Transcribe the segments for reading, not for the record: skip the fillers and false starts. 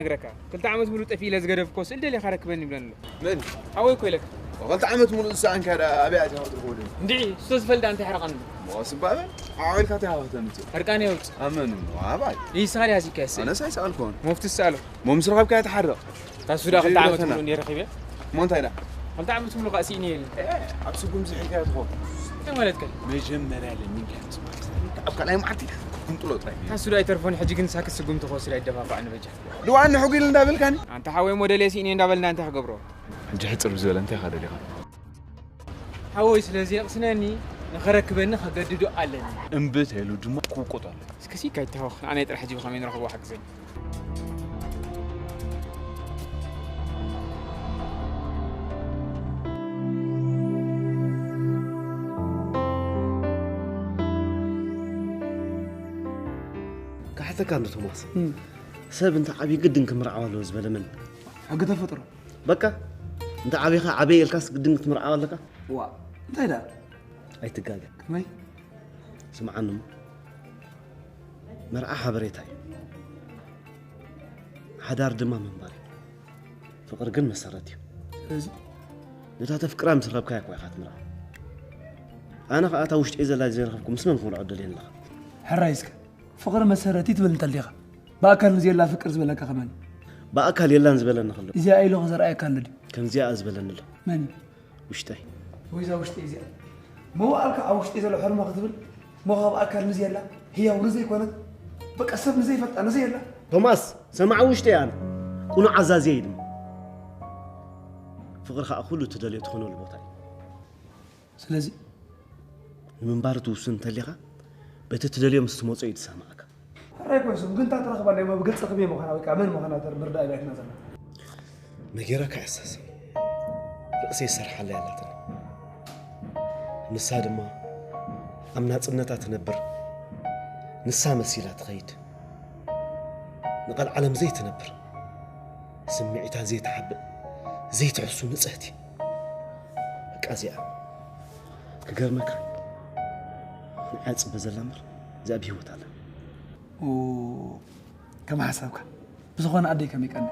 نقرأك كل تعمد ملو تفيلة زجرف كوس اللي خارك بني بلنلو من؟ أوي كويلك كل تعمد ملو ساعة كذا أبي أجي أقول ندعي سوز فلد أنت حرقان مواسم بقى عايل كاتي هذا تنتو هرقان يوت أمن وعباد إيه سالي هذي كاس أنا سأل كون مفتي السالو مو مسرقة بكاية تحرق تاسودا كل تعمد ملو نير خيبة مو أنت هنا كل تعمد ملو قاسيني أبسكم زي حكاية تقول كم ولدك مجمع على مين كان أبقى لا معتي كنت لو طيب تاسودا يترفون حجي كن ساك السجوم تخوص لا الدفاع عنه بجح لو أنا حقي لنا دابل كان أنت حاوي موديل يسيني دابلنا أنت حقبره جهت ربزول أنت خالد لي حاوي سلازي أقسناني نخرك بيننا خجددو علني انبت هلو دم كوكوت على سكسي كاي تهوخ أنا يتر حجي بخمين رخبو حق زين كحتى كان توماس سبب انت عبي قدن كمرعى ولا زبل من حق تفطر بكا انت عبي الكاس قدن كمرعى ولا كا وا انت لا اي تقاقا ماي سمع عنهم مرعى حبريتاي حدار دما من باري فقر قن مسارتي لازم انت تفكر ام سرب كايك واخات مرعى انا فاتا وشت اذا لا زين رفكم اسمن كون عدلين لها حرايسك فقر مسارتي تبل انت اللي باكل زي لا فكر زبلك كمان باكل يلا نزبلنا خلو اذا اي لغه زرعي كان لدي كم زي ازبلنا له ماني وشتاي وإذا وشت إذا مو ألك أوشت إذا لو حرمه قتبل مو غاب أكل مزي لا هي ورزي كونت بق أسف مزي فت أنا زي لا توماس سمع وشتاي انا كونو عزازيد فقر خا كله تدلي تخونوا البوتاي سلازي من بارت وسن تليخا بتتدلي مستموصو يتسمعك رايك وسم كنت ترخب على ما بقص قبي ما كان كمان ما كان تر بردا بيتنا زمان نغيرك احساس راسي سرح على يالتني نسا دما امنا صنتا تنبر نسا مسيلا تخيد نقل عالم زي تنبر سمعيتها زي تحب زي تحسو نصهتي قازيا كغرمك نعصب بزلامر زاب هيوت على و كما حسابك بزغون ادي كم يقن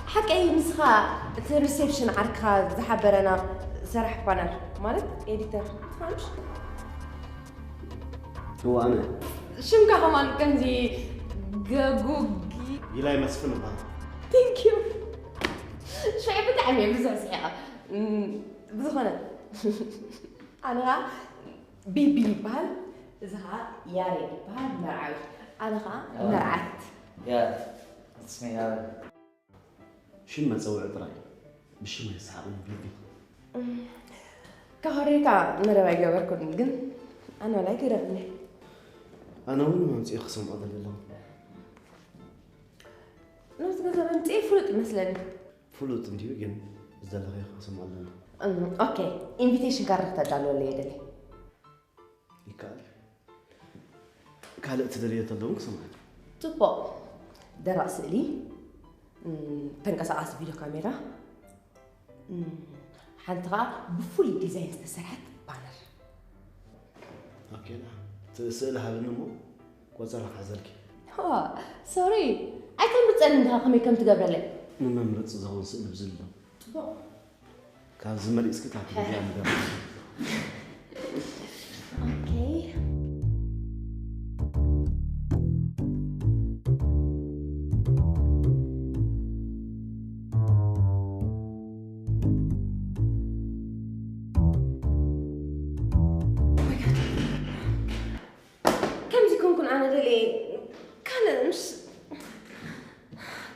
حق أي مسخة الريسبشن عركها زحبرنا سرح بانر مالك إديتر فهمش هو انا شو كمان كنزي جوجي يلاي مسفن بها ثانك يو شوي بتعمي بزاف ساعة بزخنة أنا بيبي بال زها ياري بال مرعوي أنا مرعت يا اسمي يا شو ما تسوي عطراي بشو ما يسحبون بيبي كهريكا مرة جابركم جن أنا لا كرهني انا وين ما نسي خصم عضل الله نفس كذا بنت إيه فلوت مثلاً فلوت انتي وين زال غير خصم عضل أوكي إنفيتيشن كارت تجعله اللي يدري يكال كالت تدري تدوم سمعت تبا درس لي تنقص فيديو كاميرا حنتغا بفول ديزاين تسرحت بانر اوكي لا تسألها بنمو وزرق حزلك سوري أي كم بتسألني خمي كم تقبل لي من ممرض زغون سئل بزلة تبا كان زمري اسكت على أوكي كم زيكون كن أنا دلي كان مش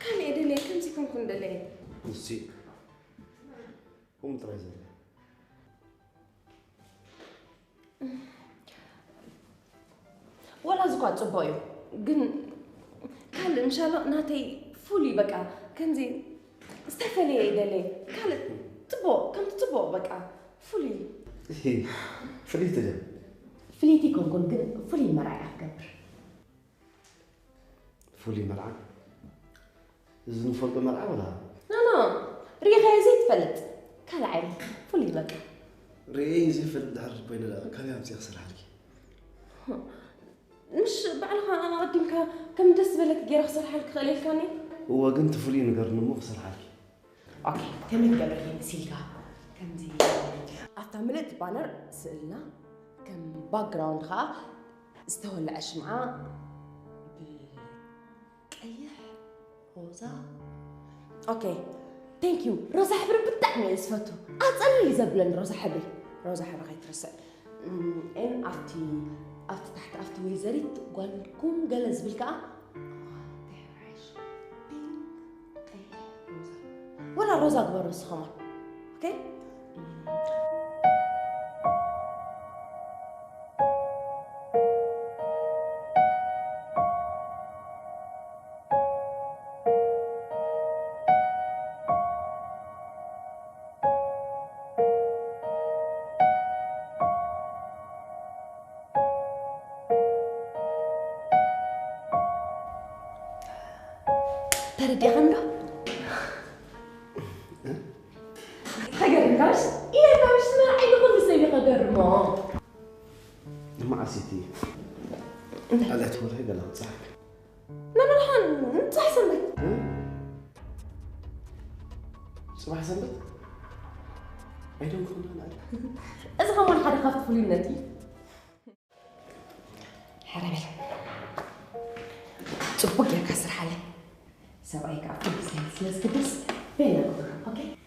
كان يدلي كم زيكون كن دلي نسي هم تريزن ولا زقات صبايو جن قال إن شاء الله ناتي فولي بقى كان زي استفلي دلي قال تبو كم تبو بقى فولي فريت ده فليتي كون كون فلي مرعي أكبر فولي مرعى إذا نفرق مرعى ولا نو ريغا زي تفلت كان عيني فولي بقى رئي زي فلت دحر بين الكلام زي خسر عليك مش بعلها أنا قدمك كم دس بالك غير خسر حالك خليل كاني هو قنت فولي نقر نمو خسر عليك اوكي كم قبل هي مسيلكا كم دي اعتملت بانر سئلنا كم باك جراوند خا استولى اشمعة بالقيح روزا اوكي ثانك يو روزا حبر بتعمل اسفتو اتصلي زبلن روزا حبر غيترسل ان افتي تحت افتي ويزريت قال لكم جلس بالكا ولا روزا أكبر الصخمة أوكي؟ تردي عنده؟ قدرمكاش؟ إيه باش تسمع عيني كل سيدي قدرمو ما عسيتي على تقول هيك لا صح لا انت احسن بك صباح سنبت I don't know إذا كمان حدا خاف تفولي منتي حرامي تبقى يا كسر حالي سواء كافي بس بيننا أوكي